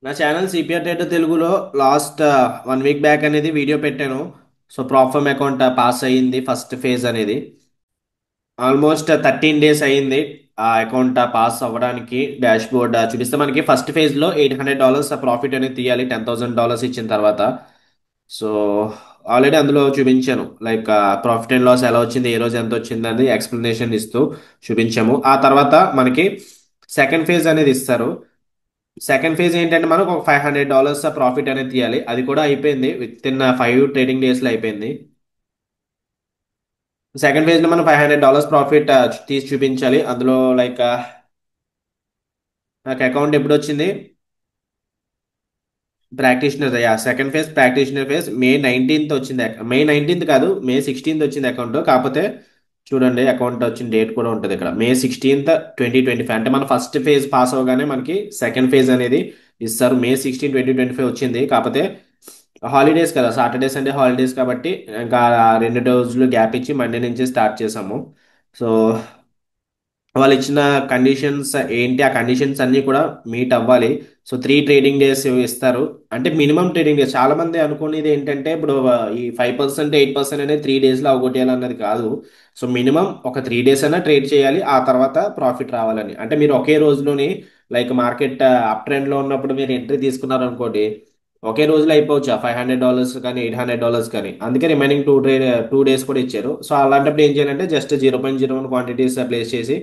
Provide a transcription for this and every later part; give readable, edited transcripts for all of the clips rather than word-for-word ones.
నా channel CPR trader తెలుగులో last 1 week back అనేది వీడియో పెట్టాను. సో ప్రాప్ఫమ్ అకౌంట్ పాస్ అయ్యింది ఫస్ట్ ఫేజ్ అనేది. ఆల్మోస్ట్ 13 డేస్ అయ్యింది ఆ అకౌంట్ పాస్ అవ్వడానికి. డాష్ బోర్డ్ చూపిస్తే మనకి ఫస్ట్ ఫేజ్లో $800 ప్రాఫిట్ అనేది తీయాలి, $10,000 ఇచ్చిన తర్వాత. సో ఆల్రెడీ అందులో చూపించాను, లైక్ ప్రాఫిట్ అండ్ లాస్ ఎలా వచ్చింది, ఏ రోజు ఎంత వచ్చింది అనేది ఎక్స్ప్లెనేషన్ ఇస్తూ చూపించాము. ఆ తర్వాత మనకి సెకండ్ ఫేజ్ అనేది ఇస్తారు. సెకండ్ ఫేజ్ ఏంటంటే మనకు ఒక $500 ప్రాఫిట్ అనేది తీయాలి. అది కూడా అయిపోయింది, విత్ ఇన్ 5 ట్రేడింగ్ డేస్లో అయిపోయింది. సెకండ్ ఫేజ్ లో మనం $500 ప్రాఫిట్ తీసి చూపించాలి. అందులో లైక్ నాకు అకౌంట్ ఎప్పుడు వచ్చింది, practitioner. Second phase practitioner phase May 19th వచ్చింది. మే 19th కాదు, మే 16th వచ్చింది అకౌంట్. కాకపోతే చూడండి, అకౌంట్ వచ్చిన డేట్ కూడా ఉంటుంది ఇక్కడ, మే 16th 2025. అంటే మన ఫస్ట్ ఫేజ్ పాస్ అవగానే మనకి సెకండ్ ఫేజ్ అనేది ఇస్తారు. మే 16 2025 వచ్చింది. కాకపోతే హాలిడేస్ కదా, సాటర్డే సండే హాలిడేస్ కాబట్టి ఇంకా 2 రోజులు గ్యాప్ ఇచ్చి మండే నుంచి స్టార్ట్ చేసాము. సో వాళ్ళు ఇచ్చిన కండిషన్స్ ఏంటి, ఆ కండిషన్స్ అన్ని కూడా మీట్ అవ్వాలి. సో 3 ట్రేడింగ్ డేస్ ఇస్తారు. అంటే మినిమం ట్రేడింగ్ డేస్. చాలా మంది అనుకునేది ఏంటంటే ఇప్పుడు ఈ 5% 8% అనేది 3 డేస్లో అవగొట్టేయాలి అన్నది కాదు. సో మినిమం ఒక 3 డేస్ అయినా ట్రేడ్ చేయాలి, ఆ తర్వాత ప్రాఫిట్ రావాలని. అంటే మీరు ఒకే రోజులోని, లైక్ మార్కెట్ అప్ ట్రెండ్ లో ఉన్నప్పుడు మీరు ఎంట్రీ తీసుకున్నారు అనుకోండి, ఒకే రోజులో అయిపోవచ్చు $500 కానీ $800 కానీ. అందుకే రిమైనింగ్ 2 డేస్ కూడా ఇచ్చారు. సో అలాంటప్పుడు ఏం చేయాలంటే జస్ట్ 0.01 క్వాంటిటీస్ ప్లేస్ చేసి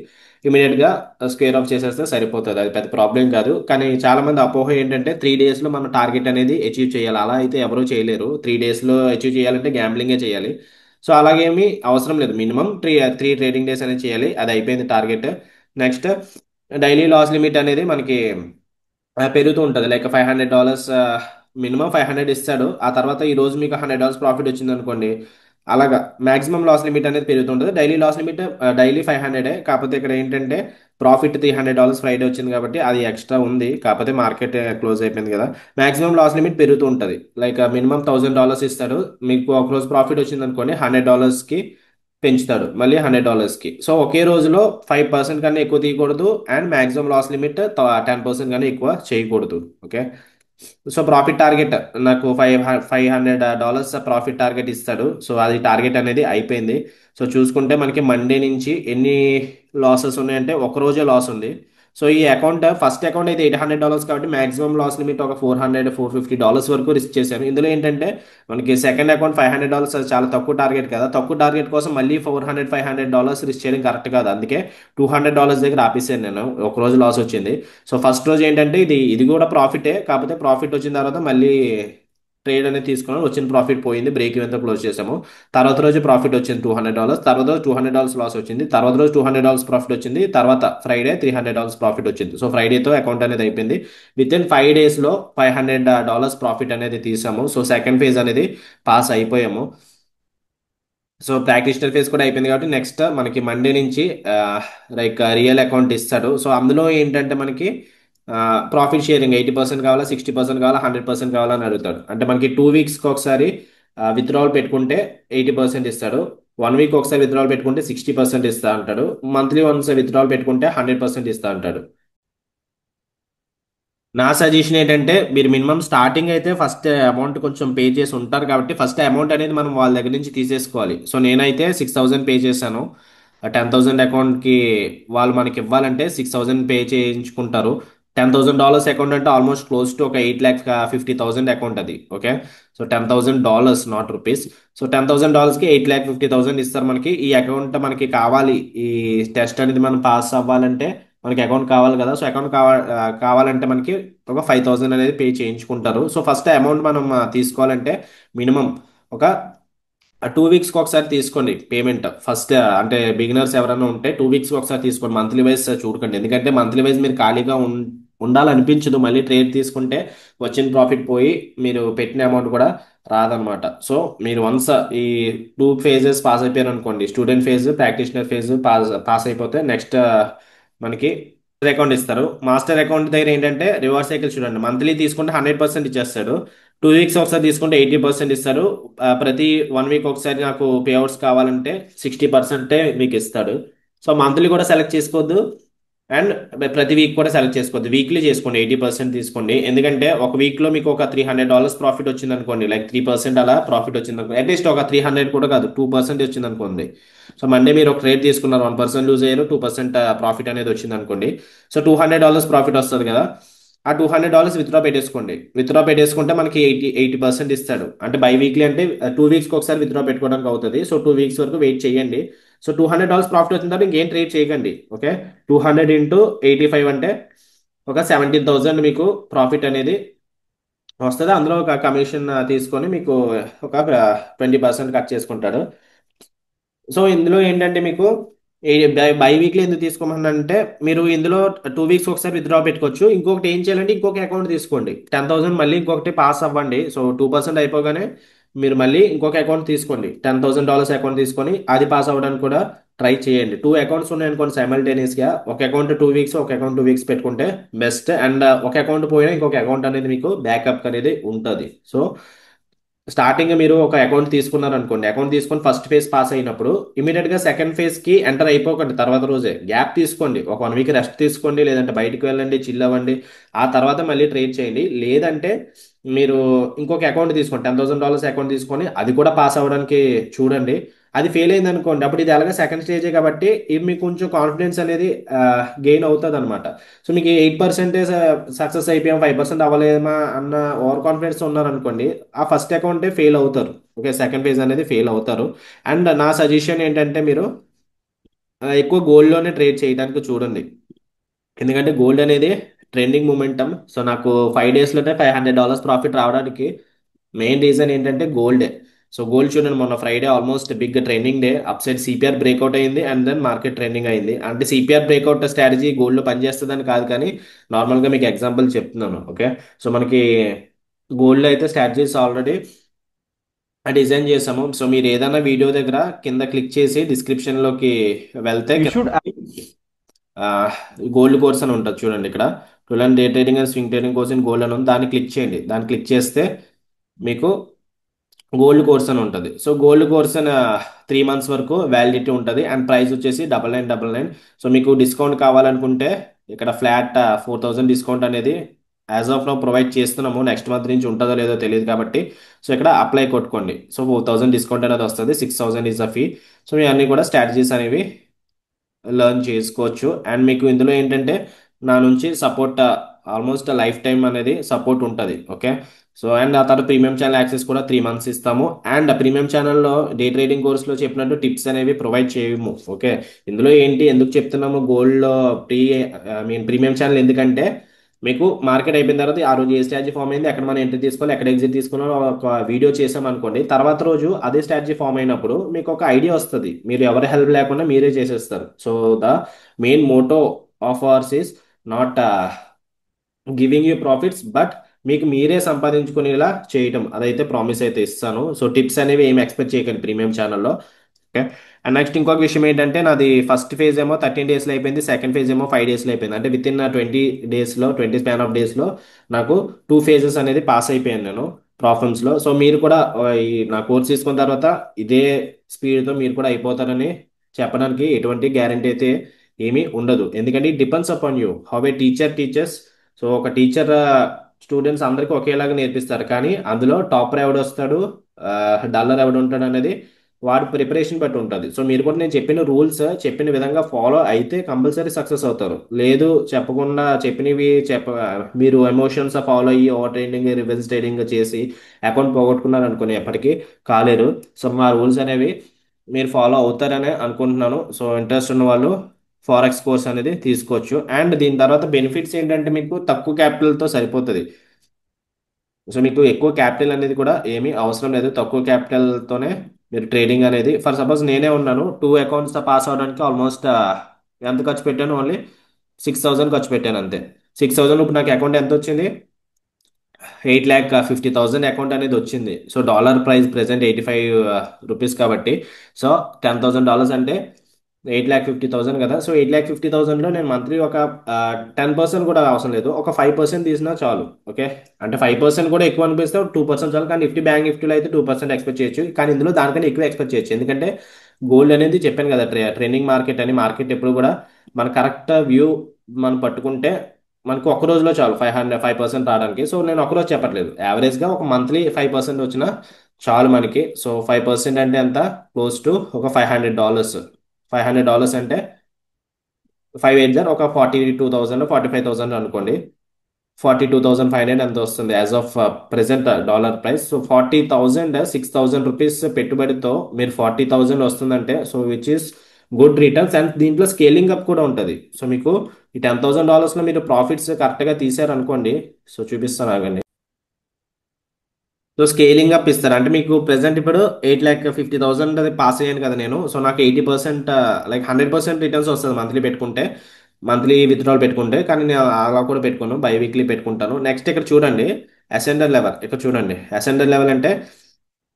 ఇమీడియట్ గా స్క్వేర్ ఆఫ్ చేసేస్తే సరిపోతుంది. అది పెద్ద ప్రాబ్లం కాదు. కానీ చాలా మంది అపోహ ఏంటంటే 3 డేస్ లో మనం టార్గెట్ అనేది అచీవ్ చేయాలి. అలా అయితే ఎవరూ చేయలేరు. 3 డేస్ లో అచీవ్ చేయాలంటే గ్యాంబ్లింగే చేయాలి. సో అలాగేమి అవసరం లేదు. Minimum three three trading days అనేది చేయాలి. అది అయిపోయింది target. Next, daily loss limit అనేది మనకి పెరుగుతూ ఉంటుంది. లైక్ $500 మినిమం 500 ఇస్తాడు. ఆ తర్వాత ఈ రోజు మీకు $100 ప్రాఫిట్ వచ్చింది అనుకోండి, అలాగా మాక్సిమం లాస్ లిమిట్ అనేది పెరుగుతుంటుంది. Daily loss limit daily 500. కాకపోతే ఇక్కడ ఏంటంటే ప్రాఫిట్ $300 ఫ్రైడే వచ్చింది కాబట్టి అది ఎక్స్ట్రా ఉంది. కాకపోతే మార్కెట్ క్లోజ్ అయిపోయింది కదా. మాక్సిమం లాస్ లిమిట్ పెరుగుతూ ఉంటుంది. లైక్ మినిమం $1,000 ఇస్తాడు. మీకు ఒక రోజు ప్రాఫిట్ వచ్చింది అనుకోండి, $100కి పెంచుతాడు, మళ్ళీ $100కి. సో ఒకే రోజులో 5% కన్నా ఎక్కువ తీయకూడదు, అండ్ మాక్సిమం లాస్ లిమిట్ 10% కన్నా ఎక్కువ చేయకూడదు. ఓకే. సో ప్రాఫిట్ టార్గెట్ నాకు $500 ప్రాఫిట్ టార్గెట్ ఇస్తాడు. సో అది టార్గెట్ అనేది అయిపోయింది. సో చూసుకుంటే మనకి మండే నుంచి ఎన్ని లాసెస్ ఉన్నాయంటే ఒక రోజే లాస్ ఉంది. సో ఈ అకౌంట్ ఫస్ట్ అకౌంట్ అయితే $800 కాబట్టి మాక్సిమం లాస్ లిమిట్ ఒక $450 వరకు రిస్క్ చేశాను. ఇందులో ఏంటంటే మనకి సెకండ్ అకౌంట్ $500 అది చాలా తక్కువ టార్గెట్ కదా. తక్కువ టార్గెట్ కోసం మళ్ళీ 400 500 రిస్క్ చేయడం కరెక్ట్ కాదు. అందుకే $200 దగ్గర ఆపేసాను నేను. ఒక రోజు లాస్ వచ్చింది. సో ఫస్ట్ రోజు ఏంటంటే ఇది కూడా ప్రాఫిటే. కాకపోతే ప్రాఫిట్ వచ్చిన తర్వాత మళ్ళీ ట్రేడ్ అనేది తీసుకున్నాను, వచ్చిన ప్రాఫిట్ పోయింది, బ్రేక్ ఈవెన్తో క్లోజ్ చేసాము. తర్వాత రోజు ప్రాఫిట్ వచ్చింది $200. తర్వాత రోజు $200 లాస్ వచ్చింది. తర్వాత రోజు $200 ప్రాఫిట్ వచ్చింది. తర్వాత ఫ్రైడే $300 ప్రాఫిట్ వచ్చింది. సో ఫ్రైడేతో అకౌంట్ అనేది అయిపోయింది. విత్ ఇన్ 5 డేస్లో $500 ప్రాఫిట్ అనేది తీసాము. సో సెకండ్ ఫేజ్ అనేది పాస్ అయిపోయాము. సో ప్రాక్టీషనల్ ఫేజ్ కూడా అయిపోయింది కాబట్టి నెక్స్ట్ మనకి మండే నుంచి లైక్ రియల్ అకౌంట్ ఇస్తాడు. సో అందులో ఏంటంటే మనకి ప్రాఫిట్ షేరింగ్ 80% కావాలా, 60% కావాలా, 100% కావాలా అని అడుగుతాడు. అంటే మనకి 2 వీక్స్కి ఒకసారి విత్డ్రావల్ పెట్టుకుంటే 80% ఇస్తాడు. 1 వీక్ ఒకసారి విత్డ్రావల్ పెట్టుకుంటే 60% ఇస్తా అంటాడు. మంత్లీ వన్స్ విత్డ్రావల్ పెట్టుకుంటే 100% ఇస్తా అంటాడు. నా సజెషన్ ఏంటంటే మీరు మినిమం స్టార్టింగ్ అయితే ఫస్ట్ అమౌంట్ కొంచెం పే చేసి ఉంటారు కాబట్టి ఫస్ట్ అమౌంట్ అనేది మనం వాళ్ళ దగ్గర నుంచి తీసేసుకోవాలి. సో నేనైతే 6,000 పే చేశాను. 10,000 అకౌంట్కి వాళ్ళు మనకి ఇవ్వాలంటే 6,000 పే చేయించుకుంటారు. $10,000 అకౌంట్ అంటే ఆల్మోస్ట్ క్లోజ్ టు ఒక 8,50,000 అకౌంట్ అది. Okay. So $10,000 not rupees. So $10,000కి 8,50,000 ఇస్తారు మనకి. ఈ అకౌంట్ మనకి కావాలి, ఈ టెస్ట్ అనేది మనం పాస్ అవ్వాలంటే మనకి అకౌంట్ కావాలి కదా. సో అకౌంట్ కావాలంటే మనకి ఒక 5,000 అనేది పే చేయించుకుంటారు. సో ఫస్ట్ అమౌంట్ మనం తీసుకోవాలంటే మినిమం ఒక 2 వీక్స్కి ఒకసారి తీసుకోండి పేమెంట్. ఫస్ట్ అంటే బిగినర్స్ ఎవరైనా ఉంటే 2 వీక్స్కి ఒకసారి తీసుకోండి. మంత్లీ వైజ్ చూడకండి, ఎందుకంటే మంత్లీ వైజ్ మీరు ఖాళీగా ఉండాలనిపించదు. మళ్ళీ ట్రేడ్ తీసుకుంటే వచ్చిన ప్రాఫిట్ పోయి మీరు పెట్టిన అమౌంట్ కూడా రాదనమాట. సో మీరు వన్స్ ఈ 2 ఫేజెస్ పాస్ అయిపోయారు అనుకోండి, student phase practitioner phase pass pass అయిపోతే నెక్స్ట్ మనకి అకౌంట్ ఇస్తారు. మాస్టర్ అకౌంట్ దగ్గర ఏంటంటే రివర్స్ సైకిల్ చూడండి, మంత్లీ తీసుకుంటే 100% ఇచ్చేస్తాడు. 2 వీక్స్ ఒకసారి తీసుకుంటే 80% ఇస్తారు. ప్రతి 1 వీక్ ఒకసారి నాకు పే అవుట్స్ కావాలంటే 60% మీకు ఇస్తాడు. సో మంత్లీ కూడా సెలెక్ట్ చేసుకోవద్దు, అండ్ ప్రతి వీక్ కూడా సెలెక్ట్ చేసుకోవద్దు, వీక్లీ చేసుకోండి, 80% తీసుకోండి. ఎందుకంటే ఒక వీక్లో మీకు ఒక $300 ప్రాఫిట్ వచ్చింది అనుకోండి, లైక్ 3% అలా ప్రాఫిట్ వచ్చింది అనుకోండి, అట్లీస్ట్ ఒక 300 కూడా కాదు, 2% వచ్చింది అనుకోండి. సో మండే మీరు ఒక ట్రేడ్ తీసుకున్నారు, 1% లూజ్ అయ్యారు, 2% ప్రాఫిట్ అనేది వచ్చింది అనుకోండి. సో $200 ప్రాఫిట్ వస్తుంది కదా, ఆ $200 విత్డ్రా పెట్టేసుకోండి. విత్డ్రా పెట్టేసుకుంటే మనకి 80% ఇస్తాడు. అంటే బై వీక్లీ అంటే 2 వీక్స్కి ఒకసారి విత్డ్రా పెట్టుకోవడానికి అవుతుంది. సో 2 వీక్స్ వరకు వెయిట్ చేయండి. సో $200 ప్రాఫిట్ వచ్చిన తర్వాత ఇంకేం ట్రేడ్ చేయకండి. ఓకే, 200 × 85 అంటే ఒక 17,000 మీకు ప్రాఫిట్ అనేది వస్తుంది. అందులో ఒక కమిషన్ తీసుకొని మీకు ఒక 20% కట్ చేసుకుంటాడు. సో ఇందులో ఏంటంటే మీకు బై వీక్లీ ఎందుకు తీసుకోమనంటే, మీరు ఇందులో 2 వీక్స్ ఒకసారి విత్డ్రా పెట్టుకోవచ్చు. ఇంకొకటి ఏం చేయాలంటే ఇంకొక అకౌంట్ తీసుకోండి, 10,000 మళ్ళీ ఇంకొకటి పాస్ అవ్వండి. సో 2% అయిపోగానే మీరు మళ్ళీ ఇంకొక అకౌంట్ తీసుకోండి, $10,000 అకౌంట్ తీసుకొని అది పాస్ అవ్వడానికి కూడా ట్రై చేయండి. 2 అకౌంట్స్ ఉన్నాయనుకోండి సైమల్టేనియస్గా, ఒక అకౌంట్ 2 వీక్స్, ఒక అకౌంట్ 2 వీక్స్ పెట్టుకుంటే బెస్ట్. అండ్ ఒక అకౌంట్ పోయినా ఇంకొక అకౌంట్ అనేది మీకు బ్యాకప్ అనేది ఉంటుంది. సో స్టార్టింగ్ మీరు ఒక అకౌంట్ తీసుకున్నారు అనుకోండి, అకౌంట్ తీసుకొని ఫస్ట్ ఫేజ్ పాస్ అయినప్పుడు ఇమీడియట్ గా సెకండ్ ఫేజ్ కి ఎంటర్ అయిపోకండి. తర్వాత రోజే గ్యాప్ తీసుకోండి, ఒక 1 వీక్ రెస్ట్ తీసుకోండి, లేదంటే బయటికి వెళ్ళండి, చిల్ అవ్వండి, ఆ తర్వాత మళ్ళీ ట్రేడ్ చేయండి. లేదంటే మీరు ఇంకొక అకౌంట్ తీసుకోండి, $10,000 అకౌంట్ తీసుకొని అది కూడా పాస్ అవ్వడానికి చూడండి. అది ఫెయిల్ అయింది అనుకోండి, అప్పుడు ఇది అలాగే సెకండ్ స్టేజే కాబట్టి ఇది మీకు కొంచెం కాన్ఫిడెన్స్ అనేది గెయిన్ అవుతుంది అనమాట. సో మీకు 8% సక్సెస్ అయిపోయాం, 5% అవ్వలేమా అన్న ఓవర్ కాన్ఫిడెన్స్ ఉన్నారనుకోండి, ఆ ఫస్ట్ అకౌంటే ఫెయిల్ అవుతారు. ఓకే, సెకండ్ ఫేజ్ అనేది ఫెయిల్ అవుతారు. అండ్ నా సజెషన్ ఏంటంటే మీరు ఎక్కువ గోల్డ్లోనే ట్రేడ్ చేయడానికి చూడండి. ఎందుకంటే గోల్డ్ అనేది ట్రెండింగ్ మూమెంటం. సో నాకు 5 డేస్లోనే $500 ప్రాఫిట్ రావడానికి మెయిన్ రీజన్ ఏంటంటే గోల్డే. సో గోల్డ్ చూడండి, మొన్న Friday almost big trending day, up side CPR breakout అయింది అండ్ దెన్ మార్కెట్ ట్రెండింగ్ అయింది. అంటే సిపిఆర్ బ్రేక్అవుట్ స్ట్రాటజీ గోల్డ్లో పనిచేస్తుందని కాదు, కానీ నార్మల్గా మీకు ఎగ్జాంపుల్ చెప్తున్నాను. ఓకే, సో మనకి గోల్డ్ అయితే స్ట్రాటజీస్ ఆల్రెడీ డిజైన్ చేసాము. సో మీరు ఏదైనా వీడియో దగ్గర కింద క్లిక్ చేసి డిస్క్రిప్షన్లోకి వెళ్తే You should గోల్డ్ కోర్స్ అని ఉంటుంది చూడండి ఇక్కడ, టులన్ day trading and swing trading course in gold అని ఉంది, దాన్ని క్లిక్ చేయండి. దాన్ని క్లిక్ చేస్తే మీకు గోల్డ్ కోర్స్ అని ఉంటుంది. సో గోల్డ్ కోర్స్ అని 3 మంత్స్ వరకు వ్యాలిడిటీ ఉంటుంది అండ్ ప్రైస్ వచ్చేసి 9999. సో మీకు డిస్కౌంట్ కావాలనుకుంటే ఇక్కడ ఫ్లాట్ 4,000 డిస్కౌంట్ అనేది యాజ్ ఆఫ్ నో ప్రొవైడ్ చేస్తున్నాము. నెక్స్ట్ మంత్ నుంచి ఉంటుందో లేదో తెలియదు కాబట్టి సో ఇక్కడ అప్లై కొట్టుకోండి. సో 4,000 డిస్కౌంట్ అనేది వస్తుంది, 6,000 ఈజ్ అ ఫీ. సో మీ అన్ని కూడా స్ట్రాటజీస్ అనేవి లెర్న్ చేసుకోవచ్చు. అండ్ మీకు ఇందులో ఏంటంటే నా నుంచి సపోర్ట్ ఆల్మోస్ట్ లైఫ్ టైం అనేది సపోర్ట్ ఉంటుంది. ఓకే, సో అండ్ ఆ తర్వాత ప్రీమియం ఛానల్ యాక్సెస్ కూడా 3 మంత్స్ ఇస్తాము. అండ్ ప్రీమియం ఛానల్లో డే ట్రేడింగ్ కోర్స్లో చెప్పినట్టు టిప్స్ అనేవి ప్రొవైడ్ చేయము. ఓకే, ఇందులో ఏంటి ఎందుకు చెప్తున్నాము గోల్డ్లో ప్రీమియం ఛానల్ ఎందుకంటే, మీకు మార్కెట్ అయిపోయిన తర్వాత ఆ రోజు ఏ స్ట్రాటజీ ఫామ్ అయింది, ఎక్కడ మనం ఎంట్రీ తీసుకోవాలి, ఎక్కడ ఎగ్జిట్ తీసుకోవాలో ఒక వీడియో చేసాం అనుకోండి, తర్వాత రోజు అదే స్ట్రాటజీ ఫామ్ అయినప్పుడు మీకు ఒక ఐడియా వస్తుంది, మీరు ఎవరి హెల్ప్ లేకుండా మీరే చేసేస్తారు. So the main motto of hours is not giving you profits, but మీకు మీరే సంపాదించుకునేలా చేయటం, అదైతే ప్రామిస్ అయితే ఇస్తాను. సో టిప్స్ అనేవి ఏమి ఎక్స్పెక్ట్ చేయకండి ప్రీమియం ఛానల్లో. ఓకే, అండ్ నెక్స్ట్ ఇంకొక విషయం ఏంటంటే, నాది ఫస్ట్ ఫేజ్ ఏమో 13 డేస్లో అయిపోయింది, సెకండ్ ఫేజ్ ఏమో 5 డేస్లో అయిపోయింది. అంటే విత్ ఇన్ 20 డేస్లో, 20 స్పాన్ ఆఫ్ డేస్లో నాకు 2 ఫేజెస్ అనేది పాస్ అయిపోయాను నేను ప్రాఫిట్స్లో. సో మీరు కూడా ఈ నా కోర్స్ తీసుకున్న తర్వాత ఇదే స్పీడ్తో మీరు కూడా అయిపోతారని చెప్పడానికి ఎటువంటి గ్యారంటీ అయితే ఏమీ ఉండదు. ఎందుకంటే it depends upon you how A teacher teachers. So ఒక టీచర్ స్టూడెంట్స్ అందరికీ ఒకేలాగా నేర్పిస్తారు, కానీ అందులో టాపర్ ఎవడు వస్తాడు, డల్లర్ ఎవడు ఉంటాడు అనేది వాడి ప్రిపరేషన్ బట్టి ఉంటుంది. సో మీరు కూడా నేను చెప్పిన రూల్స్ చెప్పిన విధంగా ఫాలో అయితే కంపల్సరీ సక్సెస్ అవుతారు. లేదు చెప్పకుండా చెప్పినవి మీరు ఎమోషన్స్ ఫాలో అయ్యి ఓవర్ ట్రేడింగ్ రివర్స్ ట్రేడింగ్ చేసి అకౌంట్ పోగొట్టుకున్నారు అనుకుని ఎప్పటికీ కాలేరు. సో మా రూల్స్ అనేవి మీరు ఫాలో అవుతారని అనుకుంటున్నాను. సో ఇంట్రెస్ట్ ఉన్న వాళ్ళు ఫారెక్స్ కోర్స్ అనేది తీసుకోవచ్చు. అండ్ దీని తర్వాత బెనిఫిట్స్ ఏంటంటే మీకు తక్కువ క్యాపిటల్తో సరిపోతుంది. సో మీకు ఎక్కువ క్యాపిటల్ అనేది కూడా ఏమీ అవసరం లేదు, తక్కువ క్యాపిటల్తోనే మీరు ట్రేడింగ్ అనేది, ఫర్ సపోజ్ నేనే ఉన్నాను 2 అకౌంట్స్ పాస్ అవడానికి ఆల్మోస్ట్ ఎంత ఖర్చు పెట్టాను, ఓన్లీ 6,000 ఖర్చు పెట్టాను అంతే. 6,000 ఇప్పుడు నాకు అకౌంట్ ఎంత వచ్చింది, 8,50,000 అకౌంట్ అనేది వచ్చింది. సో డాలర్ ప్రైస్ ప్రెసెంట్ ₹85 కాబట్టి, సో $10,000 అంటే 8,50,000 కదా. సో 8,50,000లో నేను మంత్లీ ఒక 10% కూడా అవసరం లేదు, ఒక 5% తీసినా చాలు. ఓకే, అంటే 5% కూడా ఎక్కువ అనిపిస్తే 2% చాలు, కానీ బ్యాంక్ నిఫ్టీలో అయితే 2% ఎక్స్పెక్ట్ చేయొచ్చు, కానీ ఇందులో దానికన్నా ఎక్కువ ఎక్స్పెక్ట్ చేయొచ్చు. ఎందుకంటే గోల్డ్ అనేది చెప్పాను కదా, ట్రెండింగ్ మార్కెట్ అని, మార్కెట్ ఎప్పుడు కూడా మన కరెక్ట్ వ్యూ మనం పట్టుకుంటే మనకు ఒక రోజులో చాలు 5% రావడానికి. సో నేను ఒక రోజు చెప్పట్లేదు, యావరేజ్గా ఒక మంత్లీ 5% వచ్చినా చాలు మనకి. సో 5% అంటే ఎంత, క్లోజ్ టు ఒక $500. $500 అంటే 5 8 ఒక 42,000 45,000 అనుకోండి. 42,500 ఎంత వస్తుంది as of present dollar price. So 40,000 6,000 rupees పెట్టుబడితో మీరు 40,000 వస్తుందంటే, so which is good returns. And దీంట్లో స్కేలింగ్ అప్ కూడా ఉంటుంది. సో మీకు ఈ $10,000లో మీరు ప్రాఫిట్స్ కరెక్ట్గా తీసారనుకోండి. సో చూపిస్తాను ఆగండి. సో స్కేలింగ్ అప్ ఇస్తారు అంటే మీకు ప్రెసెంట్ ఇప్పుడు 8,50,000 అది పాస్ అయ్యాను కదా నేను. సో నాకు 80% లైక్ 100% రిటర్న్స్ వస్తుంది మంత్లీ పెట్టుకుంటే, మంత్లీ విత్డ్రాల్ పెట్టుకుంటే. కానీ నేను అలా కూడా పెట్టుకోను, బై వీక్లీ పెట్టుకుంటాను. నెక్స్ట్ ఇక్కడ చూడండి, అసెండర్ లెవెల్. ఇక్కడ చూడండి అసెండర్ లెవెల్ అంటే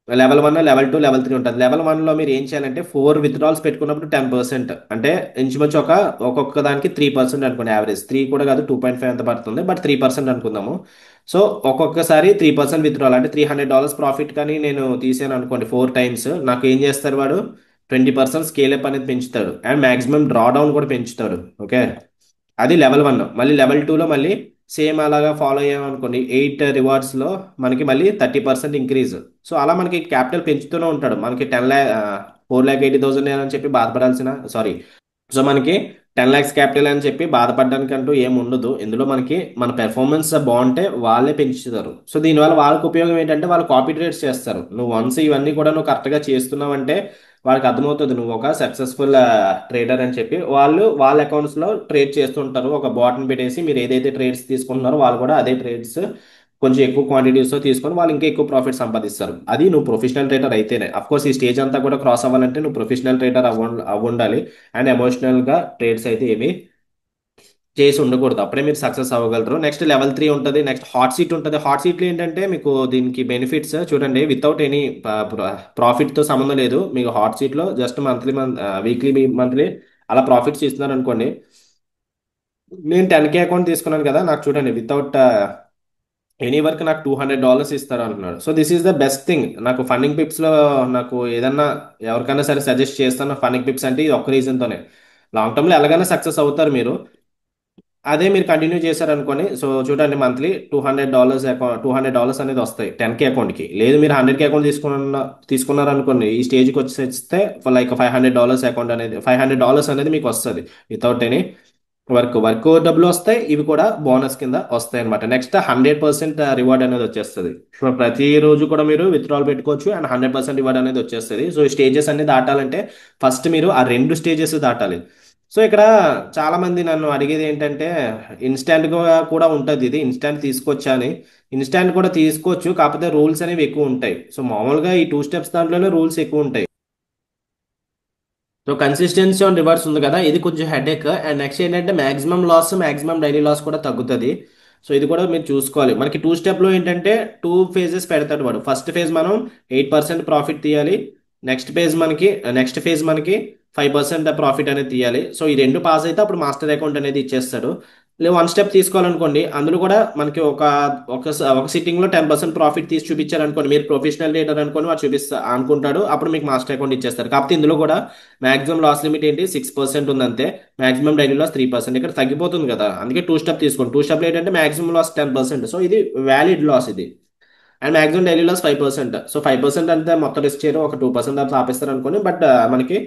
లెవెల్ 1, లెవెల్ 2, లెవెల్ 3 ఉంటుంది. లెవెల్ 1లో మీరు ఏం చేయాలంటే 4 విత్డ్రాల్స్ పెట్టుకున్నప్పుడు 10%, అంటే ఇంచుమించు ఒక్కొక్క దానికి 3% అనుకోండి. యావరేజ్ 3 కూడా కాదు, 2.5 ఎంత పడుతుంది, బట్ 3% అనుకుందాము. సో ఒక్కొక్కసారి 3% విత్డ్రాల్ అంటే $300 ప్రాఫిట్ కానీ నేను తీసాను అనుకోండి 4 టైమ్స్. నాకు ఏం చేస్తారు వాడు, 20% స్కేల్ అప్ అనేది పెంచుతాడు అండ్ మాక్సిమం డ్రా డౌన్ కూడా పెంచుతాడు. ఓకే, అది లెవెల్ 1. మళ్ళీ లెవెల్ 2లో మళ్ళీ సేమ్ అలాగా ఫాలో అయ్యామనుకోండి, 8 రివార్డ్స్లో మనకి మళ్ళీ 30% ఇంక్రీజ్. సో అలా మనకి క్యాపిటల్ పెంచుతూనే ఉంటాడు. మనకి 4,80,000 అని చెప్పి బాధపడాల్సిన, సారీ, సో మనకి 10 lakhs క్యాపిటల్ అని చెప్పి బాధపడడానికి అంటూ ఏం ఉండదు ఇందులో. మనకి మన పెర్ఫార్మెన్స్ బాగుంటే వాళ్ళే పెంచుతారు. సో దీనివల్ల వాళ్ళకి ఉపయోగం ఏంటంటే వాళ్ళు కాపీ ట్రేడ్స్ చేస్తారు. నువ్వు వన్స్ ఇవన్నీ కూడా నువ్వు కరెక్ట్గా చేస్తున్నావు అంటే వాళ్ళకి అర్థమవుతుంది నువ్వు ఒక సక్సెస్ఫుల్ ట్రేడర్ అని చెప్పి. వాళ్ళు వాళ్ళ అకౌంట్స్లో ట్రేడ్ చేస్తుంటారు. ఒక బాట్ని పెట్టేసి మీరు ఏదైతే ట్రేడ్స్ తీసుకుంటున్నారో వాళ్ళు కూడా అదే ట్రేడ్స్ కొంచెం ఎక్కువ క్వాంటిటీస్తో తీసుకొని వాళ్ళు ఇంకా ఎక్కువ ప్రాఫిట్ సంపాదిస్తారు. అది నువ్వు ప్రొఫెషనల్ ట్రేడర్ అయితేనే. అఫ్ కోర్స్ ఈ స్టేజ్ అంతా కూడా క్రాస్ అవ్వాలంటే నువ్వు ప్రొఫెషనల్ ట్రేడర్ అవ్వండాలి. అండ్ ఎమోషనల్గా ట్రేడ్స్ అయితే ఏమి చేసి ఉండకూడదు, అప్పుడే మీరు సక్సెస్ అవ్వగలరు. నెక్స్ట్ లెవెల్ 3 ఉంటుంది. నెక్స్ట్ హాట్ సీట్ ఉంటుంది. హాట్ సీట్లు ఏంటంటే మీకు దీనికి బెనిఫిట్స్ చూడండి, వితౌట్ ఎనీ ప్రాఫిట్తో సంబంధం లేదు. మీకు హాట్ సీట్లో జస్ట్ వీక్లీ మంత్లీ అలా ప్రాఫిట్స్ ఇస్తున్నారు అనుకోండి. నేను 10K అకౌంట్ తీసుకున్నాను కదా, నాకు చూడండి వితౌట్ ఎనీ వర్క్ నాకు $200 ఇస్తారు అంటున్నాడు. So this is the best thing. నాకు ఫండింగ్ పిప్స్లో నాకు ఏదన్నా ఎవరికైనా సరే సజెస్ట్ చేస్తాను ఫండింగ్ పిప్స్ అంటే ఇది ఒక్క రీజన్తోనే. లాంగ్ టర్మ్లో ఎలాగైనా సక్సెస్ అవుతారు మీరు, అదే మీరు కంటిన్యూ చేశారనుకోండి. సో చూడండి మంత్లీ $200 అనేది వస్తాయి 10K అకౌంట్కి. లేదు మీరు 100K అకౌంట్ తీసుకున్నారనుకోండి, ఈ స్టేజ్కి వచ్చేస్తే లైక్ $500 అనేది మీకు వస్తుంది వితౌట్ ఎనీ వర్క్ డబ్బులు వస్తాయి, ఇవి కూడా బోనస్ కింద వస్తాయి అనమాట. నెక్స్ట్ 100% రివార్డ్ అనేది వచ్చేస్తుంది. సో ప్రతిరోజు కూడా మీరు విత్డ్రాల్ పెట్టుకోవచ్చు అండ్ 100% రివార్డ్ అనేది వచ్చేస్తుంది. సో ఈ స్టేజెస్ అన్ని దాటాలంటే ఫస్ట్ మీరు ఆ 2 స్టేజెస్ దాటాలి. సో ఇక్కడ చాలా మంది నన్ను అడిగేది ఏంటంటే ఇన్స్టాంట్ గా కూడా ఉంటుంది, ఇది ఇన్స్టాంట్ తీసుకోవచ్చా అని. ఇన్స్టాంట్ కూడా తీసుకోవచ్చు, కాకపోతే రూల్స్ అనేవి ఎక్కువ ఉంటాయి. సో మామూలుగా ఈ 2 స్టెప్స్ దాంట్లోనే రూల్స్ ఎక్కువ ఉంటాయి. సో కన్సిస్టెన్సీ ఆన్ రివర్స్ ఉంది కదా, ఇది కొంచెం హెడేక్. అండ్ నెక్స్ట్ ఏంటంటే maximum loss, maximum daily loss కూడా తగ్గుతుంది. సో ఇది కూడా మీరు చూసుకోవాలి. మనకి 2 స్టెప్లో ఏంటంటే 2 ఫేజెస్ పెడతాడు వాడు. ఫస్ట్ ఫేజ్ మనం 8% ప్రాఫిట్ తీయాలి. నెక్స్ట్ ఫేజ్ మనకి 5% ప్రాఫిట్ అనేది తీయాలి. సో ఈ రెండు పాస్ అయితే అప్పుడు మాస్టర్ అకౌంట్ అనేది ఇచ్చేస్తాడు. లేదు 1 స్టెప్ తీసుకోవాలనుకోండి, అందులో కూడా మనకి ఒక ఒక సిట్టింగ్ లో 10% ప్రాఫిట్ తీసి చూపించారు అనుకోండి, మీరు ప్రొఫెషనల్ ట్రేడర్ అనుకోని వాడు అనుకుంటాడు, అప్పుడు మీకు మాస్టర్ అకౌంట్ ఇచ్చేస్తారు. కాకపోతే ఇందులో కూడా మాక్సిమం లాస్ లిమిట్ ఏంటి, 6% ఉంది అంతే. Maximum daily loss 3%. ఇక్కడ తగ్గిపోతుంది కదా, అందుకే 2 స్టెప్ తీసుకోండి. 2 స్టెప్ ఏంటంటే మాక్సిమం లాస్ 10%. సో ఇది వ్యాలిడ్ లాస్ ఇది. And maximum daily loss 5%. So 5% అంటే మొత్తం రిస్క్ చేయడం, ఒక 2% దాకా ఆపేస్తారు అనుకోండి. బట్ మనకి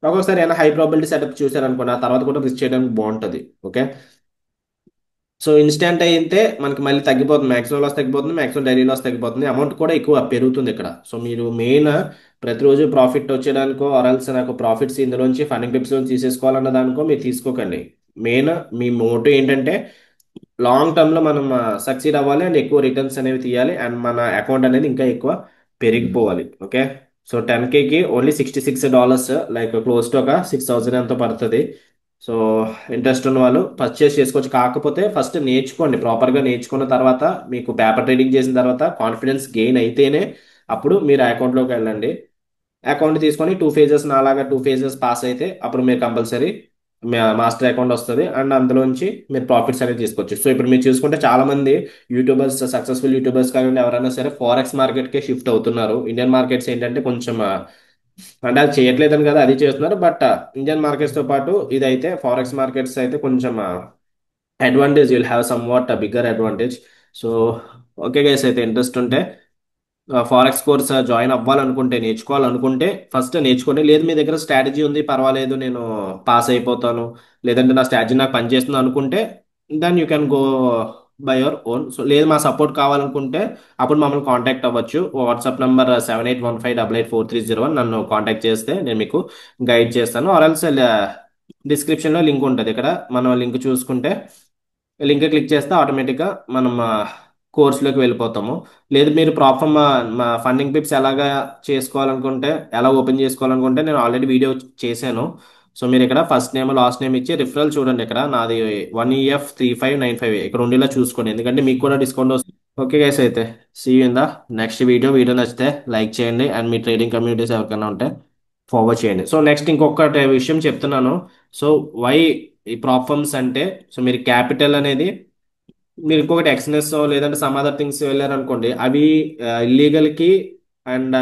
ఒక్కొక్కసారి ఏమైనా హై ప్రాబిలిటీ సెటప్ చూసారనుకోండి, ఆ తర్వాత కూడా రిస్క్ చేయడానికి బాగుంటుంది. ఓకే, సో ఇన్స్టెంట్ అయితే మనకి మళ్ళీ తగ్గిపోతుంది, మాక్సిమం లాస్ తగ్గిపోతుంది, మాక్సిమం డైలీ లాస్ తగ్గిపోతుంది, అమౌంట్ కూడా ఎక్కువ పెరుగుతుంది ఇక్కడ. సో మీరు మెయిన్ ప్రతిరోజు ప్రాఫిట్ వచ్చేదానికో ఆర్ఎల్స్ నాకు ప్రాఫిట్స్ ఇందులోంచి ఫండింగ్ టిప్స్ నుంచి తీసేసుకోవాలన్న దానికో మీరు తీసుకోకండి. మెయిన్ మీ మోటో ఏంటంటే లాంగ్ టర్మ్లో మనం సక్సీడ్ అవ్వాలి అండ్ ఎక్కువ రిటర్న్స్ అనేవి తీయాలి అండ్ మన అకౌంట్ అనేది ఇంకా ఎక్కువ పెరిగిపోవాలి. ఓకే, సో 10Kకి ఓన్లీ $66, లైక్ క్లోజ్ టు ఒక 6,000 ఎంతో పడుతుంది. సో ఇంట్రెస్ట్ ఉన్న వాళ్ళు పర్చేస్ చేసుకోవచ్చు. కాకపోతే ఫస్ట్ నేర్చుకోండి, ప్రాపర్గా నేర్చుకున్న తర్వాత మీకు పేపర్ ట్రేడింగ్ చేసిన తర్వాత కాన్ఫిడెన్స్ గెయిన్ అయితేనే అప్పుడు మీరు అకౌంట్లోకి వెళ్ళండి. అకౌంట్ తీసుకొని 2 ఫేజెస్, నాలాగా 2 ఫేజెస్ పాస్ అయితే అప్పుడు మీరు కంపల్సరీ మాస్టర్ అకౌంట్ వస్తుంది అండ్ అందులోంచి మీరు ప్రాఫిట్స్ అనేది తీసుకోవచ్చు. సో ఇప్పుడు మీరు చూసుకుంటే చాలా మంది యూట్యూబర్స్, సక్సెస్ఫుల్ యూట్యూబర్స్ కానివ్వండి ఎవరైనా సరే ఫారెక్స్ మార్కెట్కే షిఫ్ట్ అవుతున్నారు. ఇండియన్ మార్కెట్స్ ఏంటంటే కొంచెం అంటే అది చేయట్లేదని కదా అది చేస్తున్నారు. బట్ ఇండియన్ మార్కెట్స్ తో పాటు ఇదైతే ఫారెక్స్ మార్కెట్స్ అయితే కొంచెం advantage, will have some what bigger advantage. So okay guys, అయితే ఇంట్రెస్ట్ ఉంటే ఫారెక్స్ కోర్స్ జాయిన్ అవ్వాలనుకుంటే, నేర్చుకోవాలనుకుంటే ఫస్ట్ నేర్చుకోండి. లేదు మీ దగ్గర స్ట్రాటజీ ఉంది, పర్వాలేదు నేను పాస్ అయిపోతాను, లేదంటే నా స్ట్రాటజీ నాకు పనిచేస్తుంది అనుకుంటే then you can go by your own. So లేదు మా సపోర్ట్ కావాలనుకుంటే అప్పుడు మమ్మల్ని కాంటాక్ట్ అవ్వచ్చు. వాట్సాప్ నంబర్ 7815884301, నన్ను కాంటాక్ట్ చేస్తే నేను మీకు గైడ్ చేస్తాను. ఆర్ఎల్స్ డిస్క్రిప్షన్లో లింక్ ఉంటుంది, ఇక్కడ మనం లింక్ చూసుకుంటే లింక్ క్లిక్ చేస్తే ఆటోమేటిక్గా మనం కోర్సులోకి వెళ్ళిపోతాము. లేదు మీరు ప్రాపర్ మా ఫండింగ్ పిప్స్ ఎలాగా చేసుకోవాలనుకుంటే, ఎలా ఓపెన్ చేసుకోవాలనుకుంటే నేను ఆల్రెడీ వీడియో చేశాను. సో మీరు ఇక్కడ ఫస్ట్ నేమ్ లాస్ట్ నేమ్ ఇచ్చి రిఫరల్ చూడండి, ఇక్కడ నాది 1EF3595 ఇక్కడ ఉండేలా చూసుకోండి, ఎందుకంటే మీకు కూడా డిస్కౌంట్ వస్తుంది. ఓకే గైస్, అయితే see you in the next video. Video నచ్చితే లైక్ చేయండి అండ్ మీ ట్రేడింగ్ కమ్యూనిటీస్ ఎవరికైనా ఉంటే ఫార్వర్డ్ చేయండి. సో నెక్స్ట్ ఇంకొకటి విషయం చెప్తున్నాను. సో వై ఈ ప్రాబ్లమ్స్ అంటే, సో మీరు క్యాపిటల్ అనేది, మీరు ఇంకొకటి ఎక్స్నెస్ లేదంటే సమ్ అదర్ థింగ్స్ వెళ్ళారనుకోండి, అవి ఇల్లీగల్ కి అండ్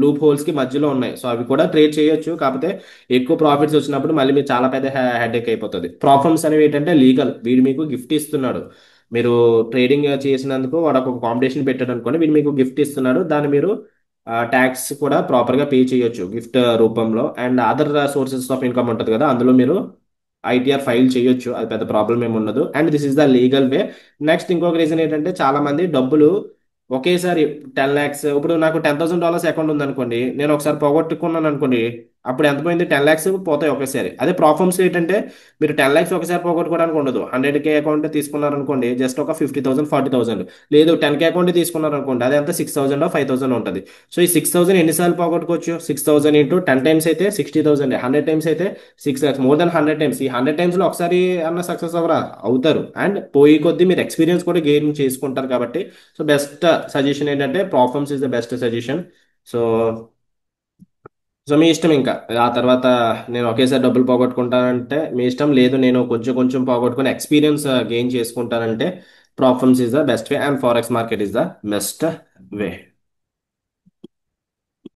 లూప్ హోల్స్ కి మధ్యలో ఉన్నాయి. సో అవి కూడా ట్రేడ్ చేయొచ్చు, కాకపోతే ఎక్కువ ప్రాఫిట్స్ వచ్చినప్పుడు మళ్ళీ మీరు చాలా పెద్ద హెడేక్ అయిపోతుంది. ప్రాబ్లమ్స్ అనేవి ఏంటంటే లీగల్, వీడు మీకు గిఫ్ట్ ఇస్తున్నాడు, మీరు ట్రేడింగ్ చేసినందుకు వాడు ఒక కాంపిటీషన్ పెట్టాడు అనుకోండి, వీడు మీకు గిఫ్ట్ ఇస్తున్నాడు, దాన్ని మీరు ట్యాక్స్ కూడా ప్రాపర్గా పే చేయొచ్చు గిఫ్ట్ రూపంలో. And other sources of income ఉంటుంది కదా, అందులో మీరు ఐటీఆర్ ఫైల్ చేయొచ్చు, అది పెద్ద ప్రాబ్లం ఏమి ఉండదు. And this is the legal way. Next ఇంకొక రీజన్ ఏంటంటే, చాలా మంది డబ్బులు ఒకేసారి 10 lakhs, ఇప్పుడు నాకు $10,000 అకౌంట్ ఉందనుకోండి, నేను ఒకసారి పోగొట్టుకున్నాను అనుకోండి, అప్పుడు ఎంత పోయింది, 10 lakhs పోతాయి ఒకేసారి. అదే ప్రాబ్లమ్స్ ఏంటంటే, మీరు 10 lakhs ఒకసారి పోగొట్టుకోవడానికి ఉండదు. 100K అకౌంట్ తీసుకున్నారనుకోండి, జస్ట్ ఒక 50,000 40,000. లేదు 10K అకౌంట్ తీసుకున్నారనుకోండి, అది ఎంత 6,000 5,000 ఉంటుంది. సో ఈ 6,000 ఎన్నిసార్లు పోగొట్టుకోవచ్చు, 6,000 ఇంటూ 10 times అయితే 60,000, 100 times అయితే 6 lakhs, మోర్ దెన్ 100 times. ఈ 100 times లో ఒకసారి అన్న సక్సెస్ అవరా అవుతారు, అండ్ పోయి కొద్దీ మీరు ఎక్స్పీరియన్స్ కూడా గెయిన్ చేసుకుంటారు కాబట్టి. సో బెస్ట్ సజెషన్ ఏంటంటే problems is the best suggestion. So so మీ ఇష్టం ఇంకా. ఆ తర్వాత నేను ఒకేసారి డబ్బులు పోగొట్టుకుంటానంటే మీ ఇష్టం, లేదు నేను కొంచెం కొంచెం పోగొట్టుకుని ఎక్స్పీరియన్స్ గెయిన్ చేసుకుంటానంటే problems is the best way and forex market is the best way.